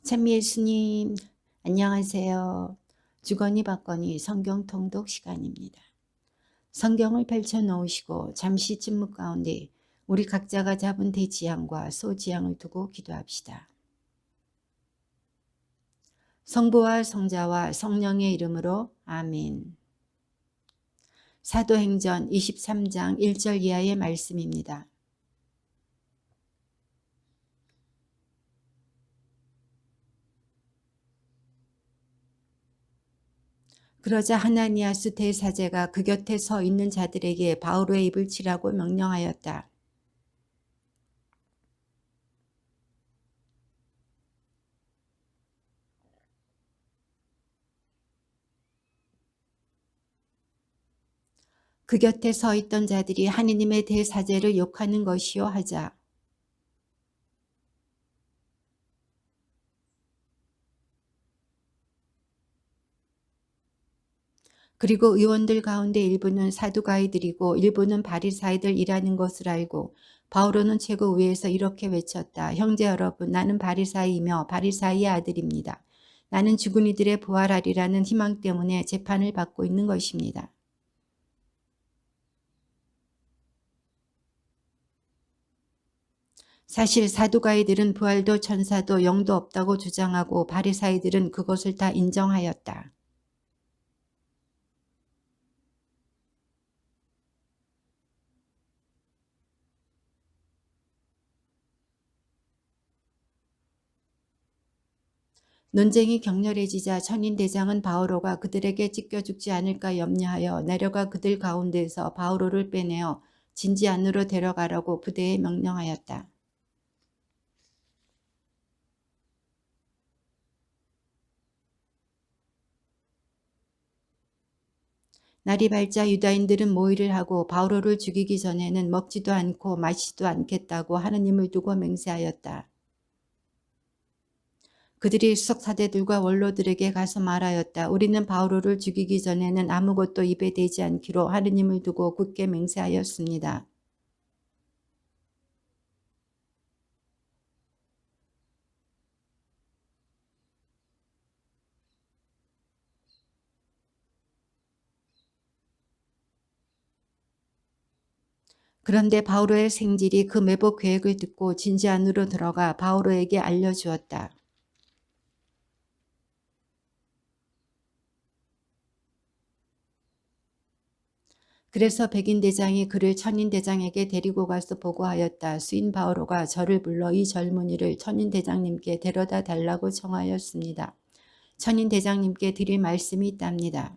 참 예수님, 안녕하세요. 주거니 받거니 성경 통독 시간입니다. 성경을 펼쳐 놓으시고 잠시 침묵 가운데 우리 각자가 잡은 대지향과 소지향을 두고 기도합시다. 성부와 성자와 성령의 이름으로 아멘. 사도행전 23장 1절 이하의 말씀입니다. 그러자 하나니아스 대사제가 그 곁에 서 있는 자들에게 바울의 입을 치라고 명령하였다. 그 곁에 서 있던 자들이 하느님의 대사제를 욕하는 것이요 하자. 그리고 의원들 가운데 일부는 사두가이들이고 일부는 바리사이들이라는 것을 알고 바오로는 최고 위에서 이렇게 외쳤다. 형제 여러분, 나는 바리사이이며 바리사이의 아들입니다. 나는 죽은 이들의 부활하리라는 희망 때문에 재판을 받고 있는 것입니다. 사실 사두가이들은 부활도 천사도 영도 없다고 주장하고 바리사이들은 그것을 다 인정하였다. 논쟁이 격렬해지자 천인대장은 바오로가 그들에게 찢겨 죽지 않을까 염려하여 내려가 그들 가운데에서 바오로를 빼내어 진지 안으로 데려가라고 부대에 명령하였다. 날이 밝자 유다인들은 모의를 하고 바오로를 죽이기 전에는 먹지도 않고 마시지도 않겠다고 하느님을 두고 맹세하였다. 그들이 수석사대들과 원로들에게 가서 말하였다. 우리는 바오로를 죽이기 전에는 아무것도 입에 대지 않기로 하느님을 두고 굳게 맹세하였습니다. 그런데 바오로의 생질이 그 매복 계획을 듣고 진지 안으로 들어가 바오로에게 알려주었다. 그래서 백인대장이 그를 천인대장에게 데리고 가서 보고하였다. 수인 바오로가 저를 불러 이 젊은이를 천인대장님께 데려다 달라고 청하였습니다. 천인대장님께 드릴 말씀이 있답니다.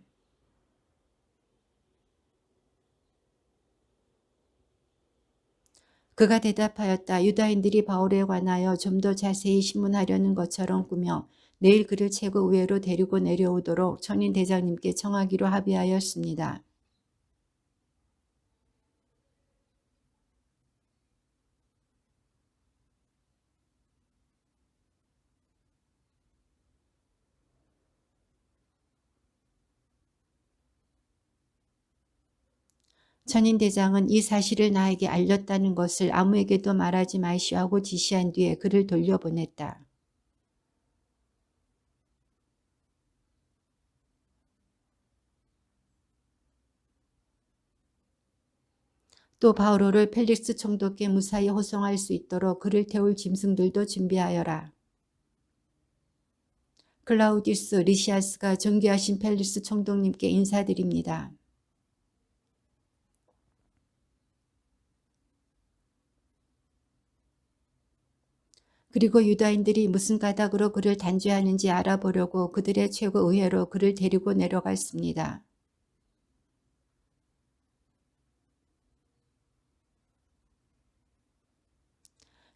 그가 대답하였다. 유다인들이 바울에 관하여 좀 더 자세히 신문하려는 것처럼 꾸며 내일 그를 최고 의회로 데리고 내려오도록 천인대장님께 청하기로 합의하였습니다. 천인대장은 이 사실을 나에게 알렸다는 것을 아무에게도 말하지 마시오 하고 지시한 뒤에 그를 돌려보냈다. 또 바오로를 펠릭스 총독께 무사히 호송할 수 있도록 그를 태울 짐승들도 준비하여라. 클라우디우스 리시아스가 존귀하신 펠릭스 총독님께 인사드립니다. 그리고 유다인들이 무슨 까닭으로 그를 단죄하는지 알아보려고 그들의 최고 의회로 그를 데리고 내려갔습니다.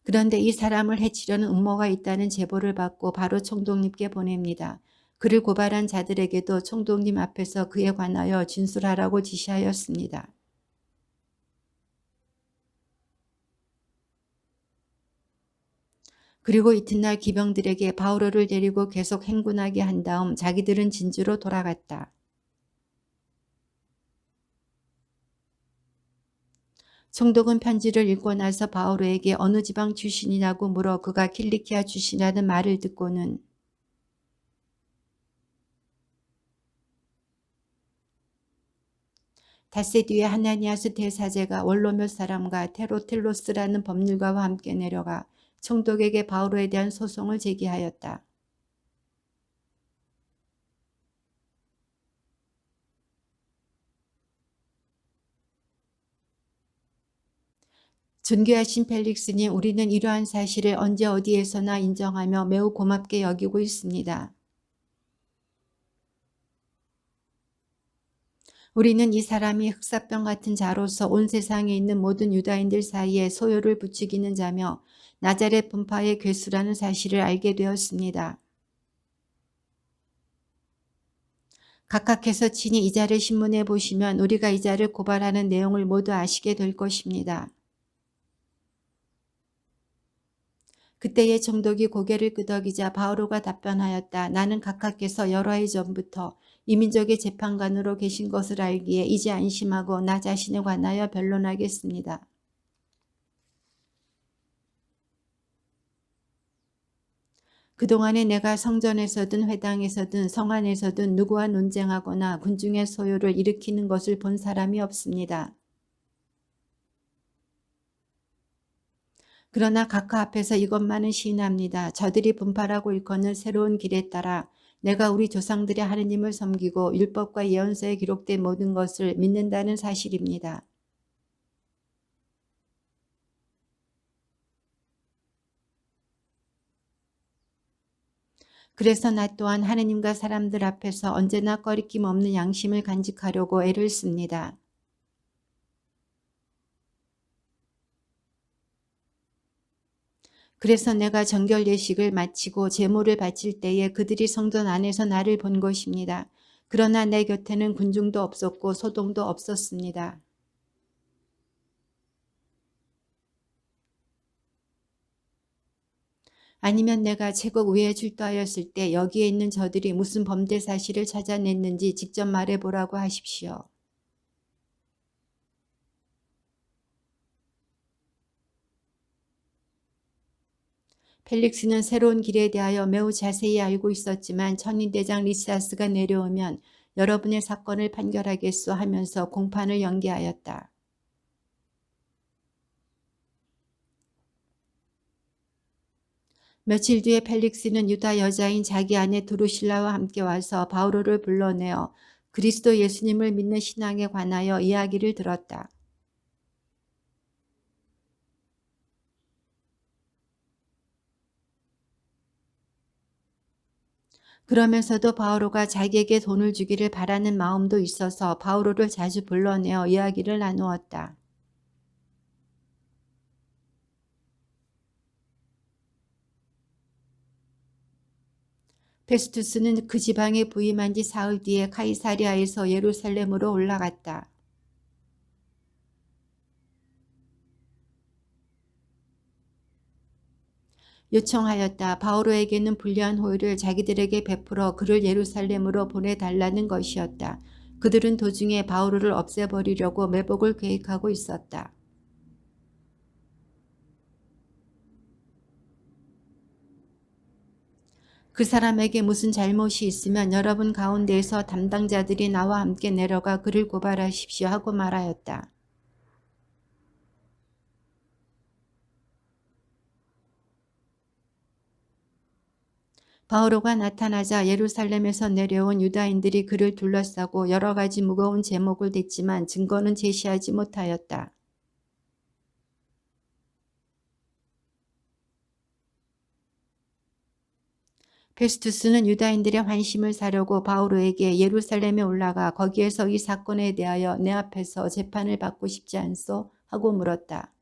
그런데 이 사람을 해치려는 음모가 있다는 제보를 받고 바로 총독님께 보냅니다. 그를 고발한 자들에게도 총독님 앞에서 그에 관하여 진술하라고 지시하였습니다. 그리고 이튿날 기병들에게 바오로를 데리고 계속 행군하게 한 다음 자기들은 진주로 돌아갔다. 총독은 편지를 읽고 나서 바오로에게 어느 지방 출신이냐고 물어 그가 킬리키아 출신이라는 말을 듣고는 닷새 뒤에 하나니아스 대사제가 원로 몇 사람과 테로텔로스라는 법률가와 함께 내려가 총독에게 바오로에 대한 소송을 제기하였다. 존귀하신 펠릭스님, 우리는 이러한 사실을 언제 어디에서나 인정하며 매우 고맙게 여기고 있습니다. 우리는 이 사람이 흑사병 같은 자로서 온 세상에 있는 모든 유다인들 사이에 소요를 부추기는 자며 나자렛 분파의 괴수라는 사실을 알게 되었습니다. 각하께서 친히 이 자를 신문해 보시면 우리가 이 자를 고발하는 내용을 모두 아시게 될 것입니다. 그때의 총독이 고개를 끄덕이자 바오로가 답변하였다. 나는 각하께서 여러 해 전부터 이민족의 재판관으로 계신 것을 알기에 이제 안심하고 나 자신에 관하여 변론하겠습니다. 그동안에 내가 성전에서든 회당에서든 성안에서든 누구와 논쟁하거나 군중의 소요를 일으키는 것을 본 사람이 없습니다. 그러나 각하 앞에서 이것만은 시인합니다. 저들이 분파라고 일컫는 새로운 길에 따라 내가 우리 조상들의 하느님을 섬기고 율법과 예언서에 기록된 모든 것을 믿는다는 사실입니다. 그래서 나 또한 하느님과 사람들 앞에서 언제나 꺼리낌 없는 양심을 간직하려고 애를 씁니다. 그래서 내가 정결 예식을 마치고 제물을 바칠 때에 그들이 성전 안에서 나를 본 것입니다. 그러나 내 곁에는 군중도 없었고 소동도 없었습니다. 아니면 내가 제국 위에 출두하였을 때 여기에 있는 저들이 무슨 범죄 사실을 찾아냈는지 직접 말해보라고 하십시오. 펠릭스는 새로운 길에 대하여 매우 자세히 알고 있었지만 천인대장 리사스가 내려오면 여러분의 사건을 판결하겠소 하면서 공판을 연기하였다. 며칠 뒤에 펠릭스는 유다 여자인 자기 아내 드루실라와 함께 와서 바오로를 불러내어 그리스도 예수님을 믿는 신앙에 관하여 이야기를 들었다. 그러면서도 바오로가 자기에게 돈을 주기를 바라는 마음도 있어서 바오로를 자주 불러내어 이야기를 나누었다. 페스투스는 그 지방에 부임한 지 사흘 뒤에 카이사리아에서 예루살렘으로 올라갔다. 요청하였다. 바오로에게는 불리한 호의를 자기들에게 베풀어 그를 예루살렘으로 보내달라는 것이었다. 그들은 도중에 바오로를 없애버리려고 매복을 계획하고 있었다. 그 사람에게 무슨 잘못이 있으면 여러분 가운데에서 담당자들이 나와 함께 내려가 그를 고발하십시오 하고 말하였다. 바오로가 나타나자 예루살렘에서 내려온 유다인들이 그를 둘러싸고 여러 가지 무거운 제목을 댔지만 증거는 제시하지 못하였다. 페스투스는 유다인들의 환심을 사려고 바오로에게 예루살렘에 올라가 거기에서 이 사건에 대하여 내 앞에서 재판을 받고 싶지 않소? 하고 물었다.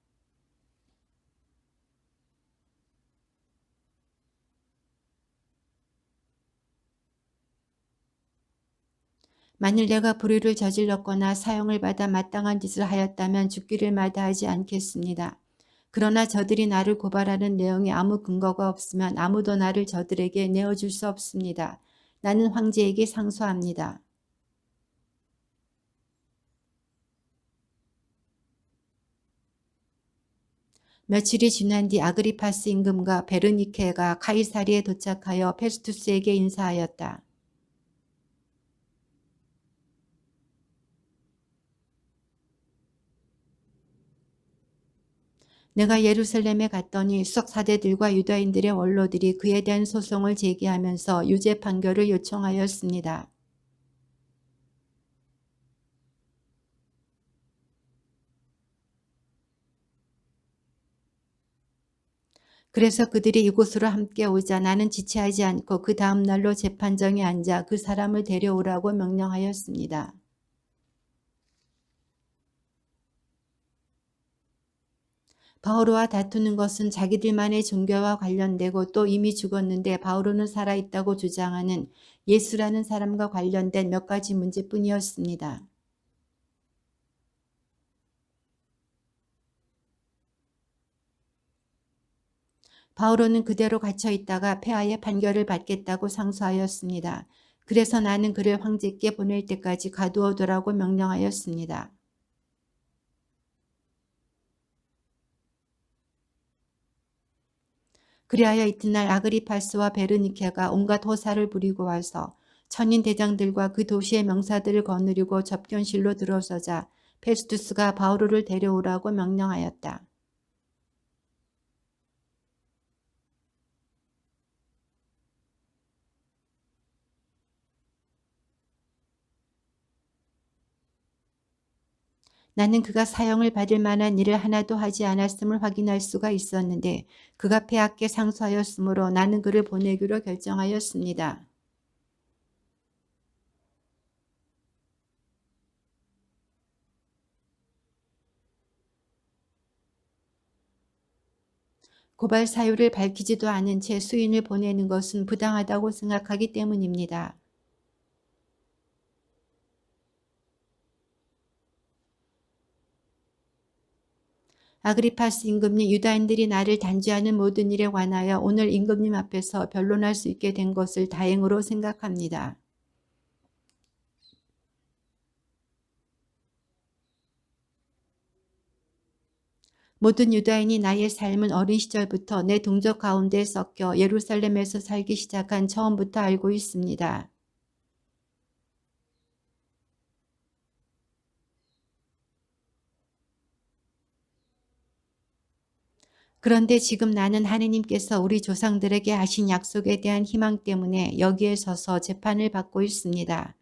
만일 내가 불의를 저질렀거나 사형을 받아 마땅한 짓을 하였다면 죽기를 마다하지 않겠습니다. 그러나 저들이 나를 고발하는 내용에 아무 근거가 없으면 아무도 나를 저들에게 내어줄 수 없습니다. 나는 황제에게 상소합니다. 며칠이 지난 뒤 아그리파스 임금과 베르니케가 카이사리에 도착하여 페스투스에게 인사하였다. 내가 예루살렘에 갔더니 수석사대들과 유다인들의 원로들이 그에 대한 소송을 제기하면서 유죄 판결을 요청하였습니다. 그래서 그들이 이곳으로 함께 오자 나는 지체하지 않고 그 다음 날로 재판정에 앉아 그 사람을 데려오라고 명령하였습니다. 바오로와 다투는 것은 자기들만의 종교와 관련되고 또 이미 죽었는데 바오로는 살아있다고 주장하는 예수라는 사람과 관련된 몇 가지 문제뿐이었습니다. 바오로는 그대로 갇혀 있다가 폐하의 판결을 받겠다고 상소하였습니다. 그래서 나는 그를 황제께 보낼 때까지 가두어 두라고 명령하였습니다. 그리하여 이튿날 아그리파스와 베르니케가 온갖 호사를 부리고 와서 천인 대장들과 그 도시의 명사들을 거느리고 접견실로 들어서자 페스투스가 바오로를 데려오라고 명령하였다. 나는 그가 사형을 받을 만한 일을 하나도 하지 않았음을 확인할 수가 있었는데 그가 폐하께 상소하였으므로 나는 그를 보내기로 결정하였습니다. 고발 사유를 밝히지도 않은 채 수인을 보내는 것은 부당하다고 생각하기 때문입니다. 아그리파스 임금님, 유다인들이 나를 단죄하는 모든 일에 관하여 오늘 임금님 앞에서 변론할 수 있게 된 것을 다행으로 생각합니다. 모든 유다인이 나의 삶은 어린 시절부터 내 동족 가운데 섞여 예루살렘에서 살기 시작한 처음부터 알고 있습니다. 그런데 지금 나는 하느님께서 우리 조상들에게 하신 약속에 대한 희망 때문에 여기에 서서 재판을 받고 있습니다.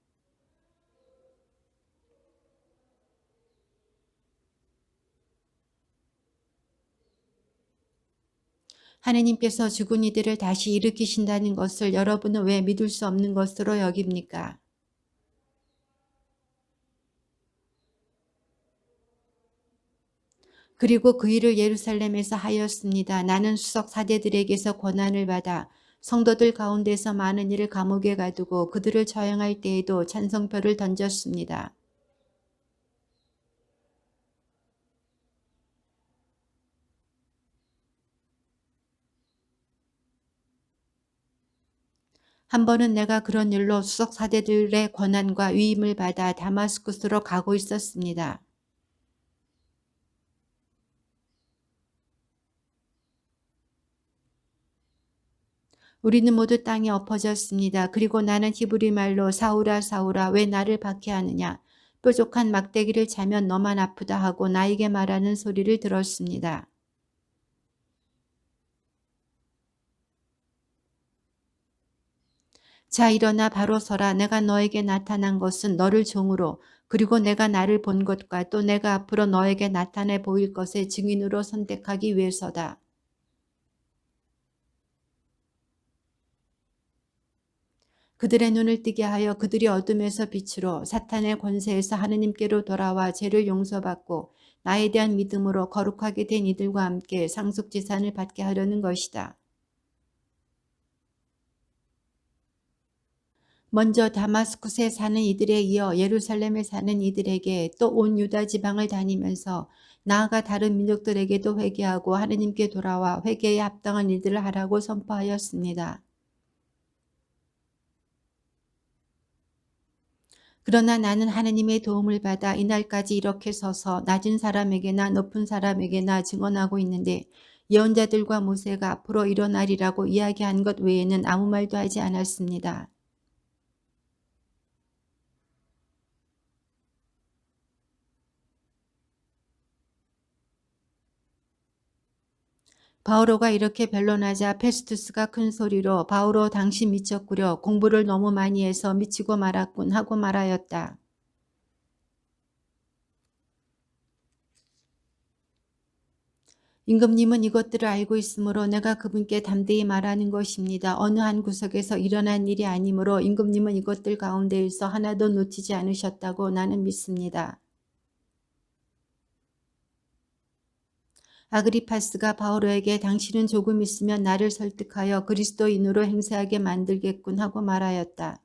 하느님께서 죽은 이들을 다시 일으키신다는 것을 여러분은 왜 믿을 수 없는 것으로 여깁니까? 그리고 그 일을 예루살렘에서 하였습니다. 나는 수석 사대들에게서 권한을 받아 성도들 가운데서 많은 이를 감옥에 가두고 그들을 처형할 때에도 찬성표를 던졌습니다. 한 번은 내가 그런 일로 수석 사대들의 권한과 위임을 받아 다마스쿠스로 가고 있었습니다. 우리는 모두 땅에 엎어졌습니다. 그리고 나는 히브리 말로 사울아 사울아 왜 나를 박해하느냐. 뾰족한 막대기를 차면 너만 아프다 하고 나에게 말하는 소리를 들었습니다. 자 일어나 바로 서라. 내가 너에게 나타난 것은 너를 종으로 그리고 내가 나를 본 것과 또 내가 앞으로 너에게 나타내 보일 것의 증인으로 선택하기 위해서다. 그들의 눈을 뜨게 하여 그들이 어둠에서 빛으로 사탄의 권세에서 하느님께로 돌아와 죄를 용서받고 나에 대한 믿음으로 거룩하게 된 이들과 함께 상속지산을 받게 하려는 것이다. 먼저 다마스쿠스에 사는 이들에 이어 예루살렘에 사는 이들에게 또 온 유다 지방을 다니면서 나아가 다른 민족들에게도 회개하고 하느님께 돌아와 회개에 합당한 일들을 하라고 선포하였습니다. 그러나 나는 하느님의 도움을 받아 이날까지 이렇게 서서 낮은 사람에게나 높은 사람에게나 증언하고 있는데 예언자들과 모세가 앞으로 일어나리라고 이야기한 것 외에는 아무 말도 하지 않았습니다. 바오로가 이렇게 변론하자 페스투스가 큰 소리로 바오로 당신 미쳤구려 공부를 너무 많이 해서 미치고 말았군 하고 말하였다. 임금님은 이것들을 알고 있으므로 내가 그분께 담대히 말하는 것입니다. 어느 한 구석에서 일어난 일이 아니므로 임금님은 이것들 가운데에서 하나도 놓치지 않으셨다고 나는 믿습니다. 아그리파스가 바오로에게 당신은 조금 있으면 나를 설득하여 그리스도인으로 행세하게 만들겠군 하고 말하였다.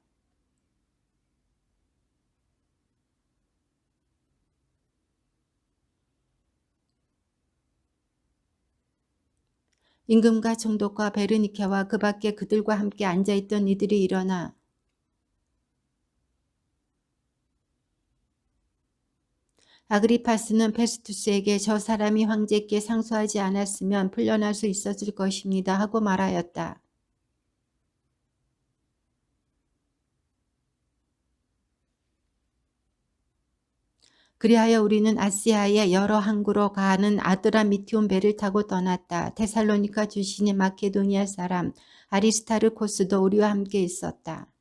임금과 총독과 베르니케와 그 밖에 그들과 함께 앉아있던 이들이 일어나 아그리파스는 페스투스에게 저 사람이 황제께 상소하지 않았으면 풀려날 수 있었을 것입니다 하고 말하였다. 그리하여 우리는 아시아의 여러 항구로 가는 아드라미티온 배를 타고 떠났다. 테살로니가 출신의 마케도니아 사람 아리스타르코스도 우리와 함께 있었다.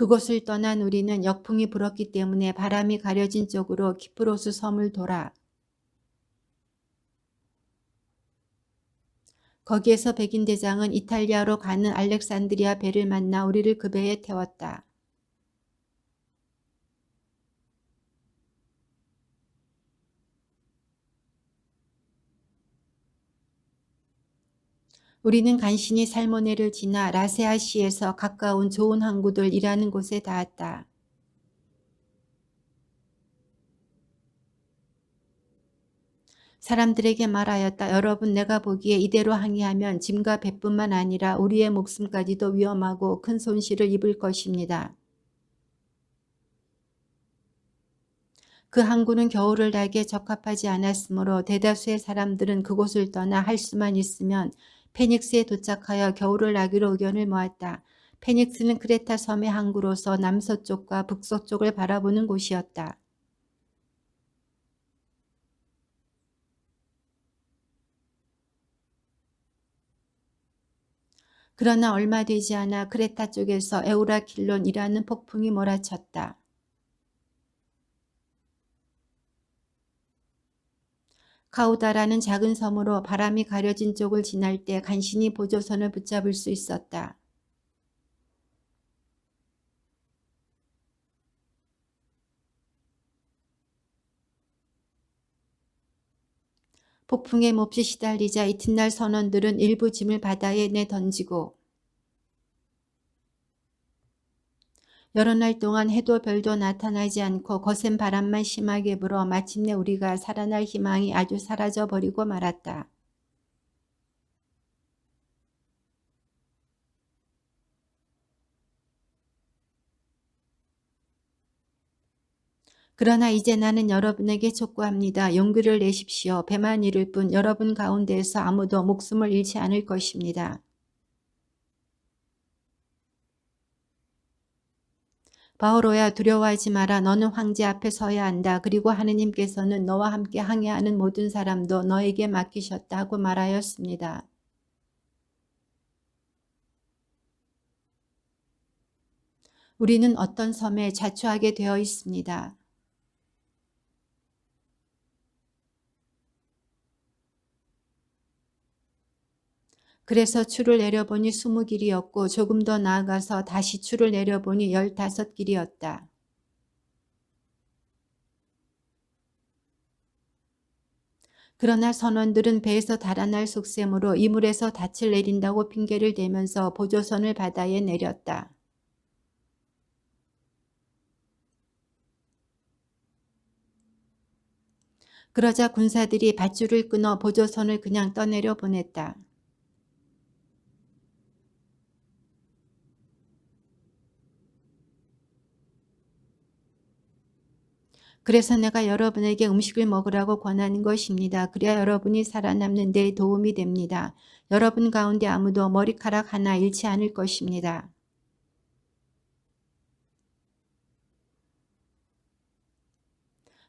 그곳을 떠난 우리는 역풍이 불었기 때문에 바람이 가려진 쪽으로 키프로스 섬을 돌아 거기에서 백인 대장은 이탈리아로 가는 알렉산드리아 배를 만나 우리를 그 배에 태웠다. 우리는 간신히 살모네를 지나 라세아시에서 가까운 좋은 항구들 일하는 곳에 닿았다. 사람들에게 말하였다. 여러분 내가 보기에 이대로 항해하면 짐과 배뿐만 아니라 우리의 목숨까지도 위험하고 큰 손실을 입을 것입니다. 그 항구는 겨울을 나기에 적합하지 않았으므로 대다수의 사람들은 그곳을 떠나 할 수만 있으면 페닉스에 도착하여 겨울을 나기로 의견을 모았다. 페닉스는 크레타 섬의 항구로서 남서쪽과 북서쪽을 바라보는 곳이었다. 그러나 얼마 되지 않아 크레타 쪽에서 에우라킬론이라는 폭풍이 몰아쳤다. 카우다라는 작은 섬으로 바람이 가려진 쪽을 지날 때 간신히 보조선을 붙잡을 수 있었다. 폭풍에 몹시 시달리자 이튿날 선원들은 일부 짐을 바다에 내던지고 여러 날 동안 해도 별도 나타나지 않고 거센 바람만 심하게 불어 마침내 우리가 살아날 희망이 아주 사라져 버리고 말았다. 그러나 이제 나는 여러분에게 촉구합니다. 용기를 내십시오. 배만 잃을 뿐 여러분 가운데에서 아무도 목숨을 잃지 않을 것입니다. 바오로야 두려워하지 마라. 너는 황제 앞에 서야 한다. 그리고 하느님께서는 너와 함께 항해하는 모든 사람도 너에게 맡기셨다 하고 말하였습니다. 우리는 어떤 섬에 자초하게 되어 있습니다. 그래서 추를 내려보니 20길이었고 조금 더 나아가서 다시 추를 내려보니 15길이었다. 그러나 선원들은 배에서 달아날 속셈으로 이물에서 닻을 내린다고 핑계를 대면서 보조선을 바다에 내렸다. 그러자 군사들이 밧줄을 끊어 보조선을 그냥 떠내려 보냈다. 그래서 내가 여러분에게 음식을 먹으라고 권하는 것입니다. 그래야 여러분이 살아남는 데 도움이 됩니다. 여러분 가운데 아무도 머리카락 하나 잃지 않을 것입니다.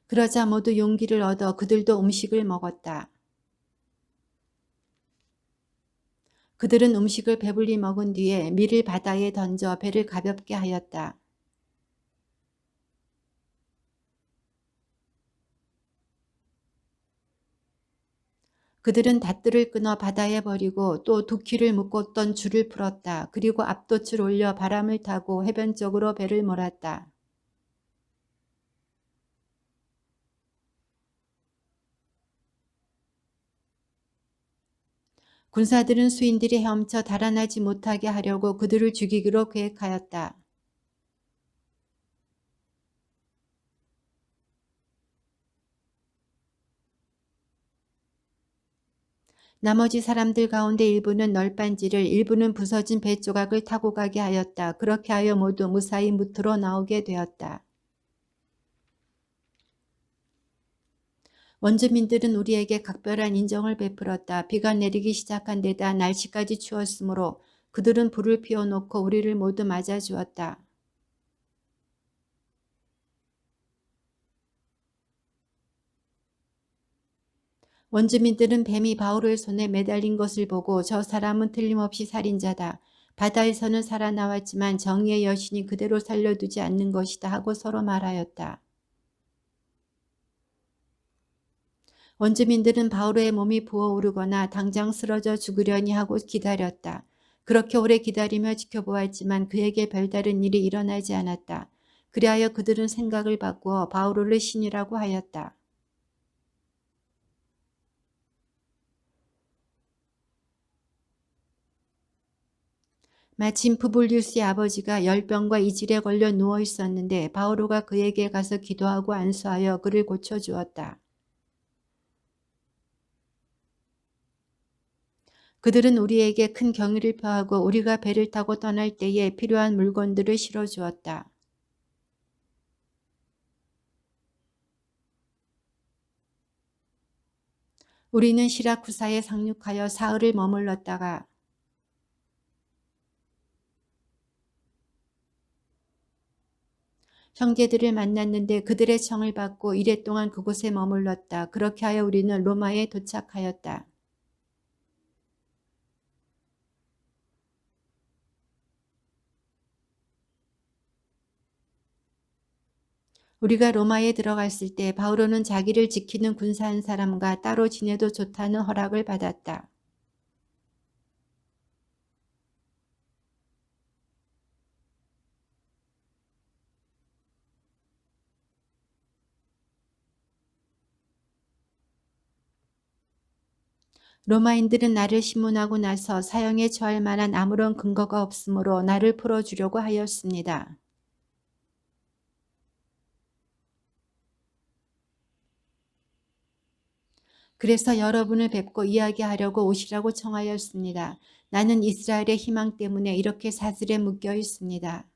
그러자 모두 용기를 얻어 그들도 음식을 먹었다. 그들은 음식을 배불리 먹은 뒤에 밀을 바다에 던져 배를 가볍게 하였다. 그들은 닷들을 끊어 바다에 버리고 또 두키를 묶었던 줄을 풀었다. 그리고 앞돛을 올려 바람을 타고 해변 쪽으로 배를 몰았다. 군사들은 수인들이 헤엄쳐 달아나지 못하게 하려고 그들을 죽이기로 계획하였다. 나머지 사람들 가운데 일부는 널빤지를, 일부는 부서진 배 조각을 타고 가게 하였다. 그렇게 하여 모두 무사히 무트로 나오게 되었다. 원주민들은 우리에게 각별한 인정을 베풀었다. 비가 내리기 시작한 데다 날씨까지 추웠으므로 그들은 불을 피워놓고 우리를 모두 맞아주었다. 원주민들은 뱀이 바울의 손에 매달린 것을 보고 저 사람은 틀림없이 살인자다. 바다에서는 살아나왔지만 정의의 여신이 그대로 살려두지 않는 것이다 하고 서로 말하였다. 원주민들은 바울의 몸이 부어오르거나 당장 쓰러져 죽으려니 하고 기다렸다. 그렇게 오래 기다리며 지켜보았지만 그에게 별다른 일이 일어나지 않았다. 그리하여 그들은 생각을 바꾸어 바울을 신이라고 하였다. 마침 푸블리우스의 아버지가 열병과 이질에 걸려 누워 있었는데 바오로가 그에게 가서 기도하고 안수하여 그를 고쳐주었다. 그들은 우리에게 큰 경의를 표하고 우리가 배를 타고 떠날 때에 필요한 물건들을 실어주었다. 우리는 시라쿠사에 상륙하여 사흘을 머물렀다가 형제들을 만났는데 그들의 청을 받고 이래 동안 그곳에 머물렀다. 그렇게 하여 우리는 로마에 도착하였다. 우리가 로마에 들어갔을 때 바오로는 자기를 지키는 군사 한 사람과 따로 지내도 좋다는 허락을 받았다. 로마인들은 나를 심문하고 나서 사형에 처할 만한 아무런 근거가 없으므로 나를 풀어주려고 하였습니다. 그래서 여러분을 뵙고 이야기하려고 오시라고 청하였습니다. 나는 이스라엘의 희망 때문에 이렇게 사슬에 묶여 있습니다.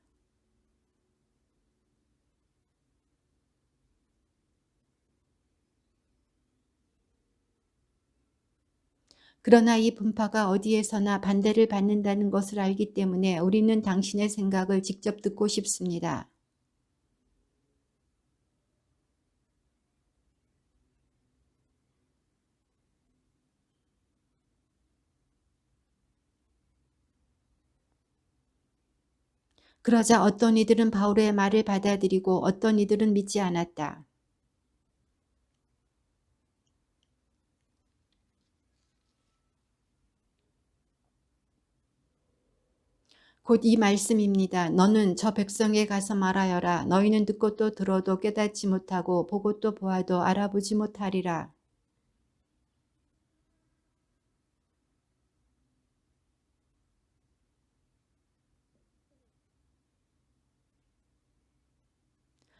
그러나 이 분파가 어디에서나 반대를 받는다는 것을 알기 때문에 우리는 당신의 생각을 직접 듣고 싶습니다. 그러자 어떤 이들은 바울의 말을 받아들이고 어떤 이들은 믿지 않았다. 곧 이 말씀입니다. 너는 저 백성에 가서 말하여라. 너희는 듣고 또 들어도 깨닫지 못하고 보고 또 보아도 알아보지 못하리라.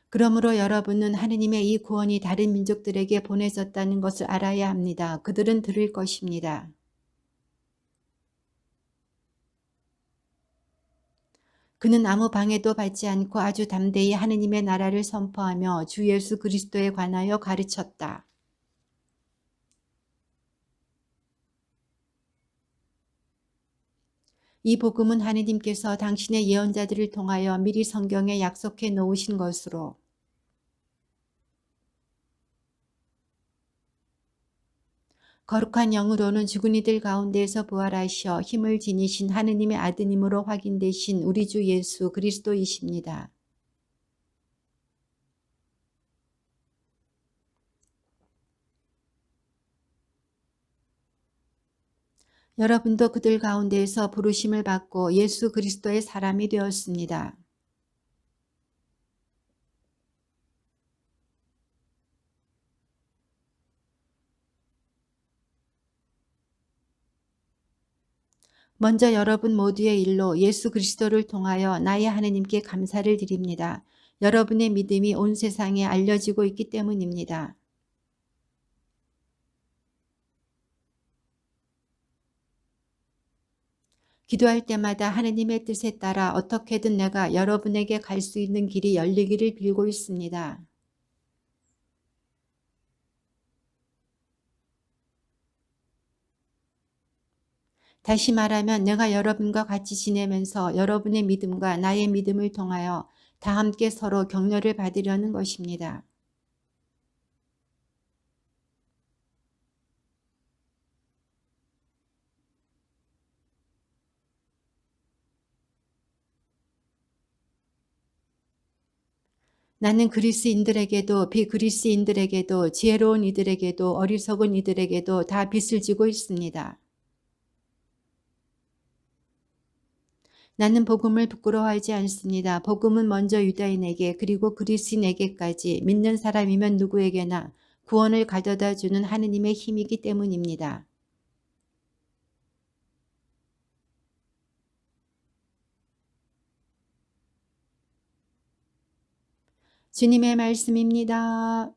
그러므로 여러분은 하느님의 이 구원이 다른 민족들에게 보내졌다는 것을 알아야 합니다. 그들은 들을 것입니다. 그는 아무 방해도 받지 않고 아주 담대히 하느님의 나라를 선포하며 주 예수 그리스도에 관하여 가르쳤다. 이 복음은 하느님께서 당신의 예언자들을 통하여 미리 성경에 약속해 놓으신 것으로 거룩한 영으로는 죽은 이들 가운데에서 부활하셔 힘을 지니신 하느님의 아드님으로 확인되신 우리 주 예수 그리스도이십니다. 여러분도 그들 가운데에서 부르심을 받고 예수 그리스도의 사람이 되었습니다. 먼저 여러분 모두의 일로 예수 그리스도를 통하여 나의 하느님께 감사를 드립니다. 여러분의 믿음이 온 세상에 알려지고 있기 때문입니다. 기도할 때마다 하느님의 뜻에 따라 어떻게든 내가 여러분에게 갈 수 있는 길이 열리기를 빌고 있습니다. 다시 말하면 내가 여러분과 같이 지내면서 여러분의 믿음과 나의 믿음을 통하여 다 함께 서로 격려를 받으려는 것입니다. 나는 그리스인들에게도 비그리스인들에게도 지혜로운 이들에게도 어리석은 이들에게도 다 빚을 지고 있습니다. 나는 복음을 부끄러워하지 않습니다. 복음은 먼저 유다인에게 그리고 그리스인에게까지 믿는 사람이면 누구에게나 구원을 가져다 주는 하느님의 힘이기 때문입니다. 주님의 말씀입니다.